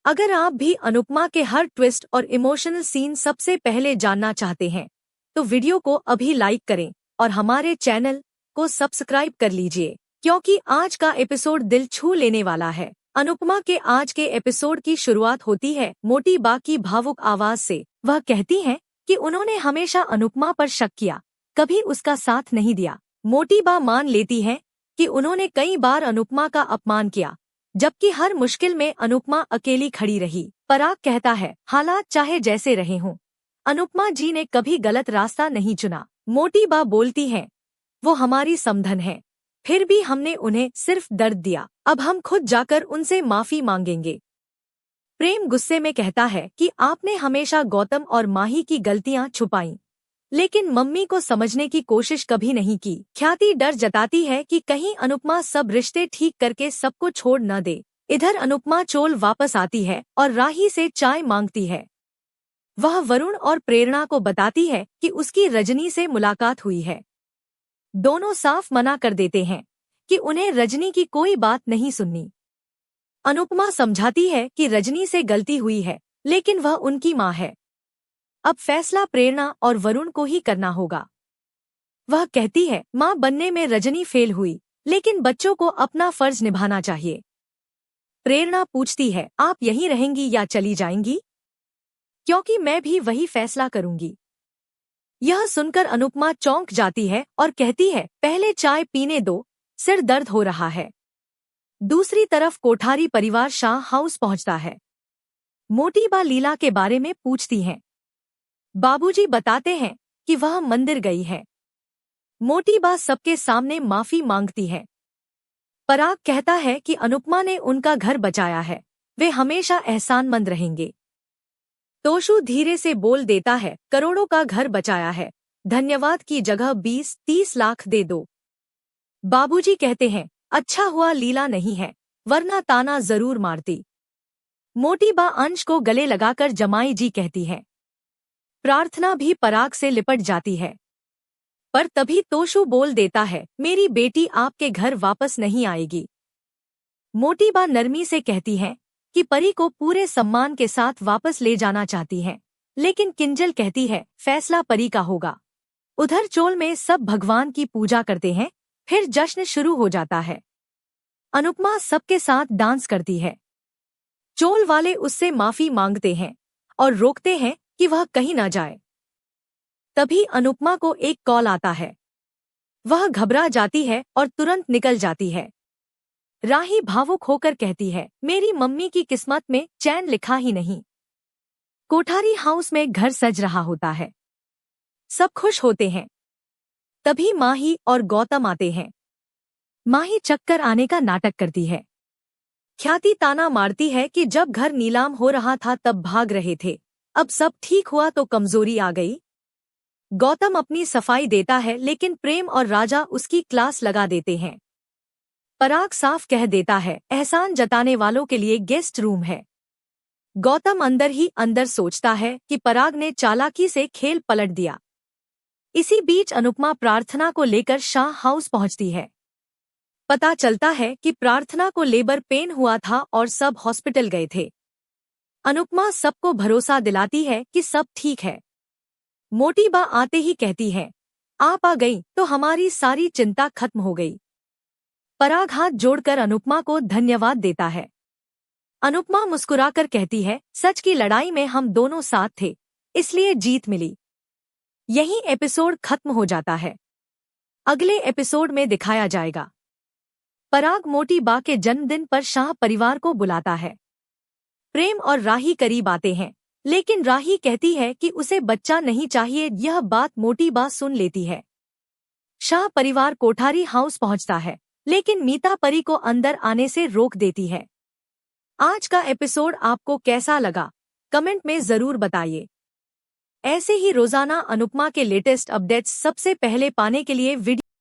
अगर आप भी अनुपमा के हर ट्विस्ट और इमोशनल सीन सबसे पहले जानना चाहते हैं तो वीडियो को अभी लाइक करें और हमारे चैनल को सब्सक्राइब कर लीजिए, क्योंकि आज का एपिसोड दिल छू लेने वाला है। अनुपमा के आज के एपिसोड की शुरुआत होती है मोटी बा की भावुक आवाज से। वह कहती हैं कि उन्होंने हमेशा अनुपमा पर शक किया, कभी उसका साथ नहीं दिया। मोटी बा मान लेती है कि उन्होंने कई बार अनुपमा का अपमान किया, जबकि हर मुश्किल में अनुपमा अकेली खड़ी रही। पराग कहता है, हालात चाहे जैसे रहे हों, अनुपमा जी ने कभी गलत रास्ता नहीं चुना। मोटी बा बोलती है, वो हमारी समधन है, फिर भी हमने उन्हें सिर्फ दर्द दिया। अब हम खुद जाकर उनसे माफी मांगेंगे। प्रेम गुस्से में कहता है कि आपने हमेशा गौतम और माही की गलतियां छुपाई, लेकिन मम्मी को समझने की कोशिश कभी नहीं की। ख्याति डर जताती है कि कहीं अनुपमा सब रिश्ते ठीक करके सबको छोड़ न दे। इधर अनुपमा चोल वापस आती है और राही से चाय मांगती है। वह वरुण और प्रेरणा को बताती है कि उसकी रजनी से मुलाकात हुई है। दोनों साफ मना कर देते हैं कि उन्हें रजनी की कोई बात नहीं सुननी। अनुपमा समझाती है कि रजनी से गलती हुई है, लेकिन वह उनकी माँ है। अब फैसला प्रेरणा और वरुण को ही करना होगा। वह कहती है, माँ बनने में रजनी फेल हुई, लेकिन बच्चों को अपना फर्ज निभाना चाहिए। प्रेरणा पूछती है, आप यहीं रहेंगी या चली जाएंगी? क्योंकि मैं भी वही फैसला करूंगी। यह सुनकर अनुपमा चौंक जाती है और कहती है, पहले चाय पीने दो, सिर दर्द हो रहा है। दूसरी तरफ कोठारी परिवार शाह हाउस पहुंचता है। मोटी बा लीला के बारे में पूछती हैं। बाबूजी बताते हैं कि वह मंदिर गई है। मोटी बा सबके सामने माफी मांगती है। पराग कहता है कि अनुपमा ने उनका घर बचाया है, वे हमेशा एहसानमंद रहेंगे। तोशु धीरे से बोल देता है, करोड़ों का घर बचाया है, धन्यवाद की जगह 20-30 लाख दे दो। बाबूजी कहते हैं, अच्छा हुआ लीला नहीं है, वरना ताना जरूर मारती। मोटी बा अंश को गले लगाकर जमाई जी कहती है। प्रार्थना भी पराग से लिपट जाती है, पर तभी तोशु बोल देता है, मेरी बेटी आपके घर वापस नहीं आएगी। मोटी बा नरमी से कहती है कि परी को पूरे सम्मान के साथ वापस ले जाना चाहती है, लेकिन किंजल कहती है, फैसला परी का होगा। उधर चोल में सब भगवान की पूजा करते हैं, फिर जश्न शुरू हो जाता है। अनुपमा सबके साथ डांस करती है। चोल वाले उससे माफी मांगते हैं और रोकते हैं कि वह कहीं न जाए। तभी अनुपमा को एक कॉल आता है। वह घबरा जाती है और तुरंत निकल जाती है। राही भावुक होकर कहती है, मेरी मम्मी की किस्मत में चैन लिखा ही नहीं। कोठारी हाउस में घर सज रहा होता है, सब खुश होते हैं। तभी माही और गौतम आते हैं। माही चक्कर आने का नाटक करती है। ख्याति ताना मारती है कि जब घर नीलाम हो रहा था तब भाग रहे थे, अब सब ठीक हुआ तो कमजोरी आ गई। गौतम अपनी सफाई देता है, लेकिन प्रेम और राजा उसकी क्लास लगा देते हैं। पराग साफ कह देता है, एहसान जताने वालों के लिए गेस्ट रूम है। गौतम अंदर ही अंदर सोचता है कि पराग ने चालाकी से खेल पलट दिया। इसी बीच अनुपमा प्रार्थना को लेकर शाह हाउस पहुंचती है। पता चलता है कि प्रार्थना को लेबर पेन हुआ था और सब हॉस्पिटल गए थे। अनुपमा सबको भरोसा दिलाती है कि सब ठीक है। मोटी बा आते ही कहती है, आप आ गई तो हमारी सारी चिंता खत्म हो गई। पराग हाथ जोड़कर अनुपमा को धन्यवाद देता है। अनुपमा मुस्कुराकर कहती है, सच की लड़ाई में हम दोनों साथ थे, इसलिए जीत मिली। यही एपिसोड खत्म हो जाता है। अगले एपिसोड में दिखाया जाएगा। पराग मोटी बा के जन्मदिन पर शाह परिवार को बुलाता है। प्रेम और राही करीब आते हैं, लेकिन राही कहती है कि उसे बच्चा नहीं चाहिए। यह बात मोटी बा सुन लेती है। शाह परिवार कोठारी हाउस पहुंचता है, लेकिन मीता परी को अंदर आने से रोक देती है। आज का एपिसोड आपको कैसा लगा, कमेंट में जरूर बताइए। ऐसे ही रोजाना अनुपमा के लेटेस्ट अपडेट्स सबसे पहले पाने के लिए वीडियो